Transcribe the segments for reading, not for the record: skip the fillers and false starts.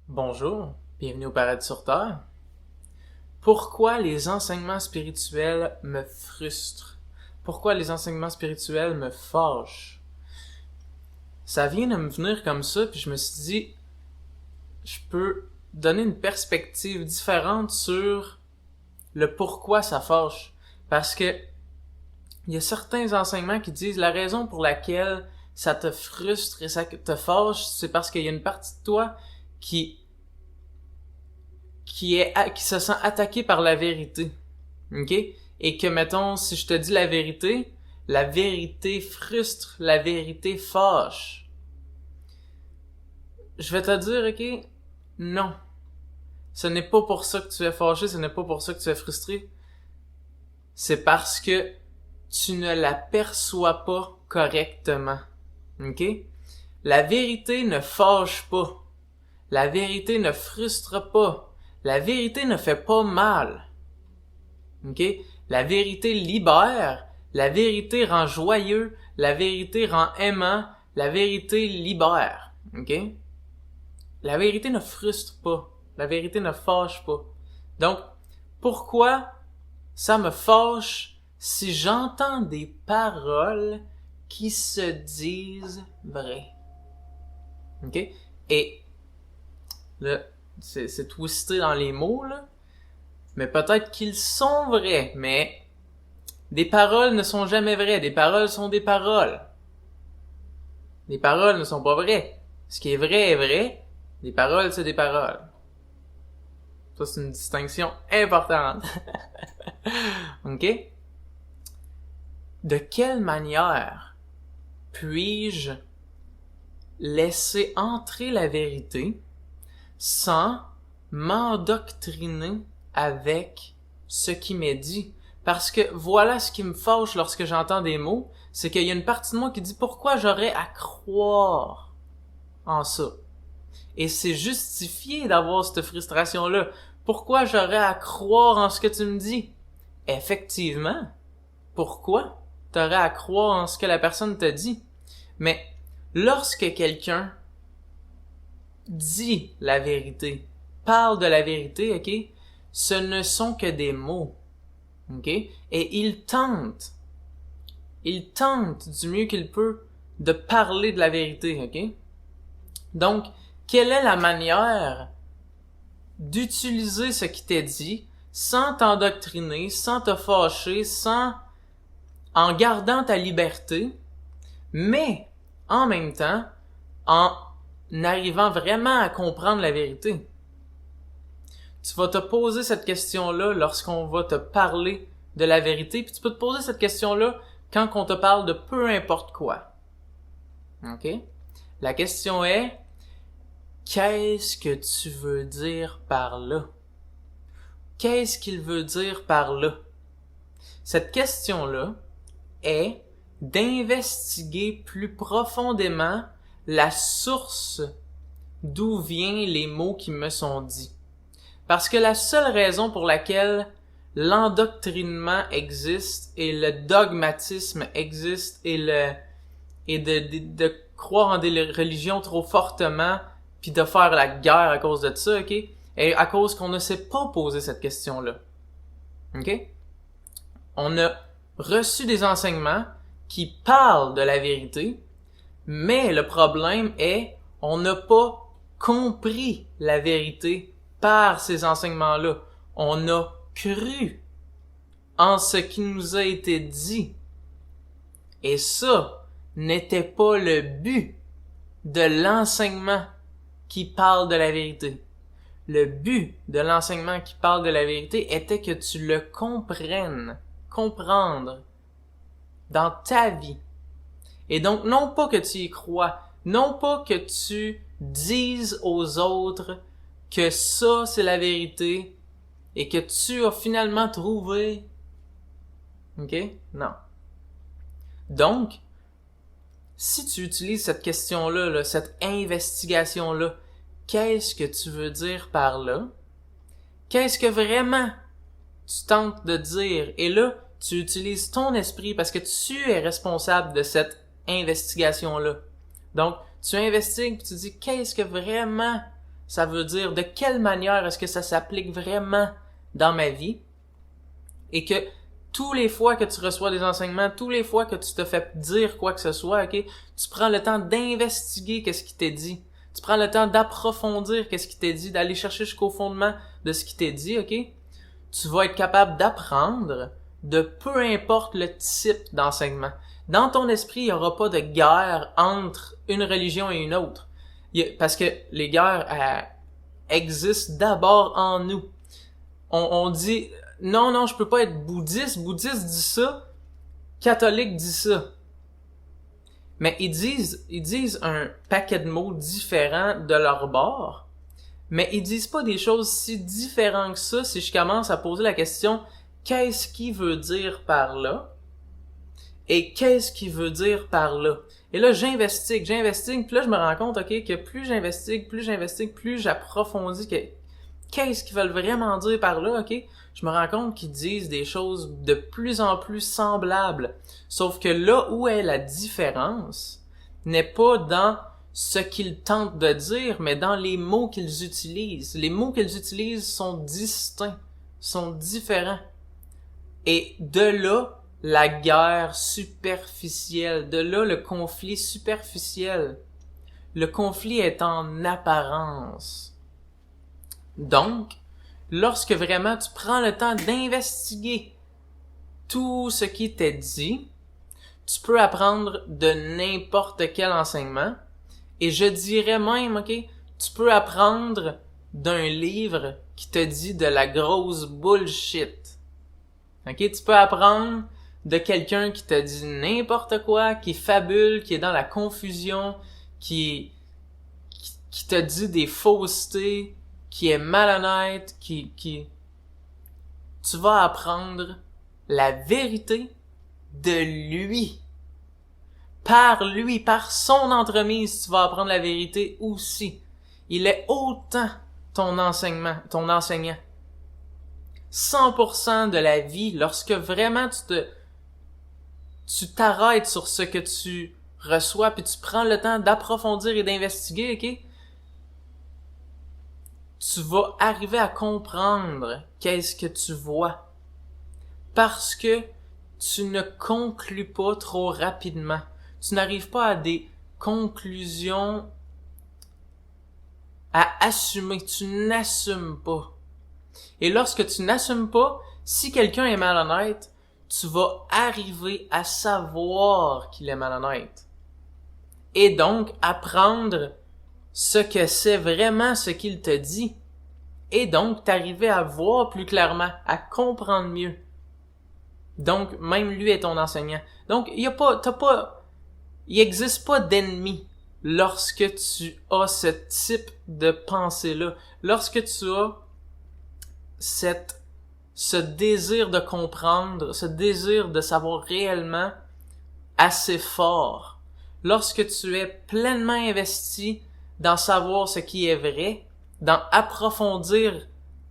Bonjour, bienvenue au Paradis sur Terre. Pourquoi les enseignements spirituels me frustrent? Pourquoi les enseignements spirituels me fâchent? Ça vient de me venir comme ça, puis je me suis dit, je peux donner une perspective différente sur le pourquoi ça fâche. Parce que il y a certains enseignements qui disent la raison pour laquelle ça te frustre et ça te fâche, c'est parce qu'il y a une partie de toi qui qui se sent attaqué par la vérité. OK? Et que, mettons, si je te dis la vérité frustre, la vérité fâche. Je vais te dire, OK? Non. Ce n'est pas pour ça que tu es fâché, ce n'est pas pour ça que tu es frustré. C'est parce que tu ne la perçois pas correctement. OK? La vérité ne fâche pas. La vérité ne frustre pas. La vérité ne fait pas mal. OK? La vérité libère. La vérité rend joyeux. La vérité rend aimant. La vérité libère. OK? La vérité ne frustre pas. La vérité ne fâche pas. Donc, pourquoi ça me fâche si j'entends des paroles qui se disent vraies? OK? Et là, c'est twisté dans les mots, là. Mais peut-être qu'ils sont vrais, mais des paroles ne sont jamais vraies. Des paroles sont des paroles. Des paroles ne sont pas vraies. Ce qui est vrai est vrai. Des paroles, c'est des paroles. Ça, c'est une distinction importante. OK? De quelle manière puis-je laisser entrer la vérité sans m'endoctriner avec ce qui m'est dit? Parce que voilà ce qui me fâche lorsque j'entends des mots, c'est qu'il y a une partie de moi qui dit pourquoi j'aurais à croire en ça. Et c'est justifié d'avoir cette frustration-là. Pourquoi j'aurais à croire en ce que tu me dis? Effectivement. Pourquoi t'aurais à croire en ce que la personne te dit? Mais lorsque quelqu'un dit la vérité, parle de la vérité, OK? Ce ne sont que des mots. OK? Et il tente du mieux qu'il peut de parler de la vérité, OK? Donc, quelle est la manière d'utiliser ce qui t'est dit sans t'endoctriner, sans te fâcher, en gardant ta liberté, mais en même temps, en arrivant vraiment à comprendre la vérité? Tu vas te poser cette question-là lorsqu'on va te parler de la vérité, puis tu peux te poser cette question-là quand on te parle de peu importe quoi. OK? La question est, qu'est-ce que tu veux dire par là? Qu'est-ce qu'il veut dire par là? Cette question-là est d'investiguer plus profondément la source d'où viennent les mots qui me sont dits. Parce que la seule raison pour laquelle l'endoctrinement existe et le dogmatisme existe et de croire en des religions trop fortement puis de faire la guerre à cause de ça, OK? Et à cause qu'on ne s'est pas posé cette question-là. OK? On a reçu des enseignements qui parlent de la vérité, mais le problème est, on n'a pas compris la vérité par ces enseignements-là. On a cru en ce qui nous a été dit. Et ça n'était pas le but de l'enseignement qui parle de la vérité. Le but de l'enseignement qui parle de la vérité était que tu le comprennes, comprendre dans ta vie. Et donc, non pas que tu y crois, non pas que tu dises aux autres que ça, c'est la vérité et que tu as finalement trouvé. OK? Non. Donc, si tu utilises cette question-là, cette investigation-là, qu'est-ce que tu veux dire par là? Qu'est-ce que vraiment tu tentes de dire? Et là, tu utilises ton esprit parce que tu es responsable de cette investigation-là. Donc, tu investigues et tu dis qu'est-ce que vraiment ça veut dire de quelle manière est-ce que ça s'applique vraiment dans ma vie, et que tous les fois que tu reçois des enseignements, tous les fois que tu te fais dire quoi que ce soit, ok, tu prends le temps d'investiguer qu'est-ce qui t'est dit. Tu prends le temps d'approfondir qu'est-ce qui t'est dit, d'aller chercher jusqu'au fondement de ce qui t'est dit, ok? Tu vas être capable d'apprendre de peu importe le type d'enseignement. Dans ton esprit, il n'y aura pas de guerre entre une religion et une autre. Parce que les guerres existent d'abord en nous. On dit, non, je peux pas être bouddhiste. Bouddhiste dit ça. Catholique dit ça. Mais ils disent un paquet de mots différents de leur bord. Mais ils disent pas des choses si différentes que ça si je commence à poser la question, qu'est-ce qu'il veut dire par là? Et qu'est-ce qu'il veut dire par là? Et là, j'investigue, puis là, je me rends compte, ok, que plus j'investigue, plus j'approfondis qu'est-ce qu'ils veulent vraiment dire par là, ok? Je me rends compte qu'ils disent des choses de plus en plus semblables. Sauf que là où est la différence n'est pas dans ce qu'ils tentent de dire, mais dans les mots qu'ils utilisent. Les mots qu'ils utilisent sont distincts, sont différents. Et de là, la guerre superficielle, de là le conflit superficiel. Le conflit est en apparence. Donc, lorsque vraiment tu prends le temps d'investiguer tout ce qui t'est dit, tu peux apprendre de n'importe quel enseignement. Et je dirais même, ok, tu peux apprendre d'un livre qui te dit de la grosse bullshit. Ok, tu peux apprendre de quelqu'un qui te dit n'importe quoi, qui fabule, qui est dans la confusion, qui te dit des faussetés, qui est malhonnête, tu vas apprendre la vérité de lui. Par lui, par son entremise, tu vas apprendre la vérité aussi. Il est autant ton enseignant. 100% de la vie, lorsque vraiment tu t'arrêtes sur ce que tu reçois, puis tu prends le temps d'approfondir et d'investiguer, ok? Tu vas arriver à comprendre qu'est-ce que tu vois. Parce que tu ne conclus pas trop rapidement. Tu n'arrives pas à des conclusions à assumer. Tu n'assumes pas. Et lorsque tu n'assumes pas, si quelqu'un est malhonnête, tu vas arriver à savoir qu'il est malhonnête. Et donc, apprendre ce que c'est vraiment ce qu'il te dit. Et donc, t'arriver à voir plus clairement, à comprendre mieux. Donc, même lui est ton enseignant. Donc, il existe pas d'ennemi lorsque tu as ce type de pensée-là. Lorsque tu as ce désir de comprendre, ce désir de savoir réellement assez fort. Lorsque tu es pleinement investi dans savoir ce qui est vrai, dans approfondir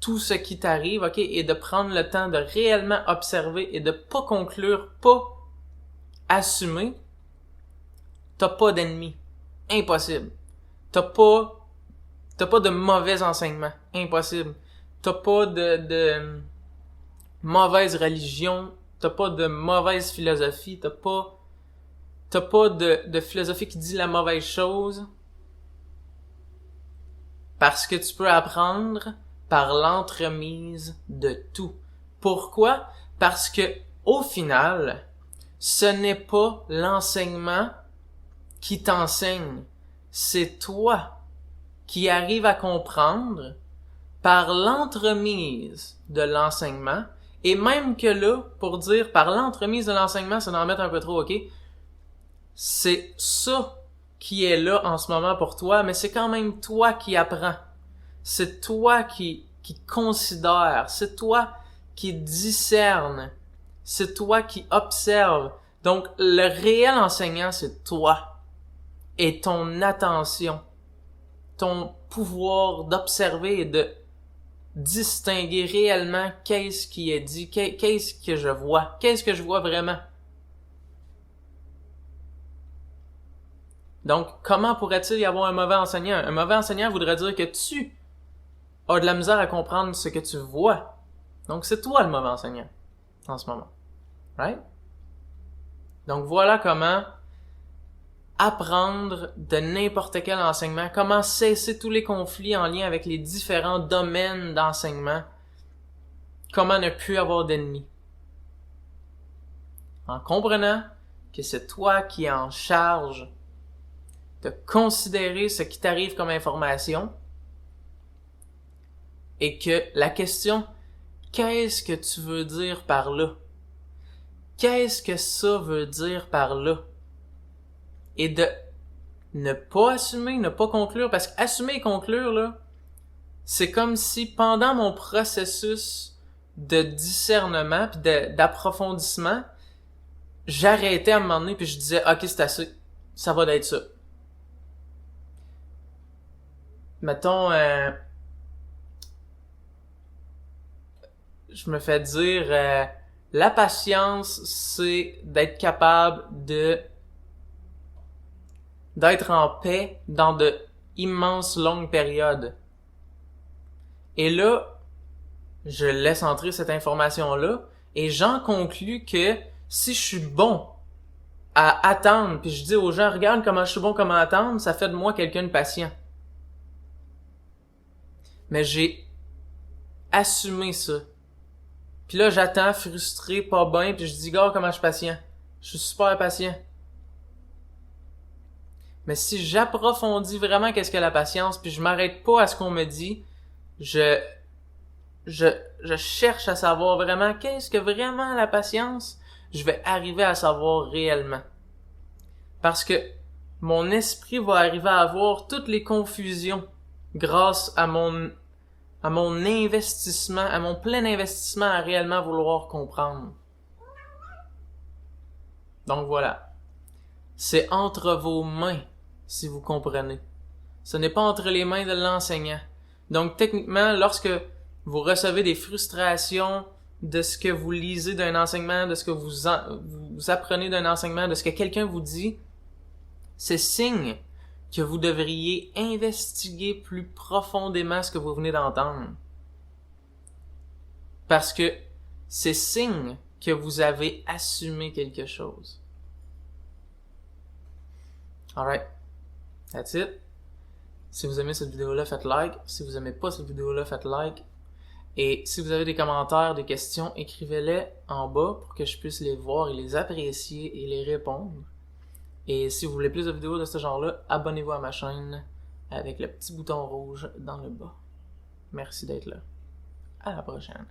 tout ce qui t'arrive, ok, et de prendre le temps de réellement observer et de pas conclure, pas assumer, t'as pas d'ennemi. Impossible. T'as pas de mauvais enseignements. Impossible. T'as pas de mauvaise religion. T'as pas de mauvaise philosophie. T'as pas de philosophie qui dit la mauvaise chose. Parce que tu peux apprendre par l'entremise de tout. Pourquoi? Parce que, au final, ce n'est pas l'enseignement qui t'enseigne. C'est toi qui arrives à comprendre par l'entremise de l'enseignement. Et même que là, pour dire par l'entremise de l'enseignement, c'est d'en mettre un peu trop, ok? C'est ça qui est là en ce moment pour toi, mais c'est quand même toi qui apprends. C'est toi qui considère, c'est toi qui discerne, c'est toi qui observe. Donc, le réel enseignant, c'est toi et ton attention, ton pouvoir d'observer et de distinguer réellement qu'est-ce qui est dit, qu'est-ce que je vois vraiment. Donc, comment pourrait-il y avoir un mauvais enseignant? Un mauvais enseignant voudrait dire que tu as de la misère à comprendre ce que tu vois. Donc, c'est toi le mauvais enseignant en ce moment. Right? Donc, voilà comment apprendre de n'importe quel enseignement, comment cesser tous les conflits en lien avec les différents domaines d'enseignement, comment ne plus avoir d'ennemis. En comprenant que c'est toi qui es en charge de considérer ce qui t'arrive comme information et que la question « Qu'est-ce que tu veux dire par là? Qu'est-ce que ça veut dire par là? » Et de ne pas assumer, ne pas conclure, parce qu'assumer et conclure, là, c'est comme si pendant mon processus de discernement puis d'approfondissement, j'arrêtais à un moment donné puis je disais « Ok, c'est assez, ça va d'être ça. » Mettons, je me fais dire la patience, c'est d'être capable d'être en paix dans de immenses longues périodes. Et là, je laisse entrer cette information-là et j'en conclus que si je suis bon à attendre, puis je dis aux gens, regarde comment je suis bon comment attendre, ça fait de moi quelqu'un de patient. Mais j'ai assumé ça. Puis là, j'attends, frustré, pas bien, puis je dis, gars, comment je suis patient? Je suis super patient. Mais si j'approfondis vraiment qu'est-ce que la patience, puis je m'arrête pas à ce qu'on me dit, je cherche à savoir vraiment qu'est-ce que vraiment la patience, je vais arriver à savoir réellement. Parce que mon esprit va arriver à avoir toutes les confusions grâce à mon investissement, à mon plein investissement à réellement vouloir comprendre. Donc voilà. C'est entre vos mains, si vous comprenez. Ce n'est pas entre les mains de l'enseignant. Donc techniquement, lorsque vous recevez des frustrations de ce que vous lisez d'un enseignement, de ce que vous apprenez d'un enseignement, de ce que quelqu'un vous dit, c'est signe que vous devriez investiguer plus profondément ce que vous venez d'entendre. Parce que c'est signe que vous avez assumé quelque chose. Alright. That's it. Si vous aimez cette vidéo-là, faites like. Si vous aimez pas cette vidéo-là, faites like. Et si vous avez des commentaires, des questions, écrivez-les en bas pour que je puisse les voir et les apprécier et les répondre. Et si vous voulez plus de vidéos de ce genre-là, abonnez-vous à ma chaîne avec le petit bouton rouge dans le bas. Merci d'être là. À la prochaine.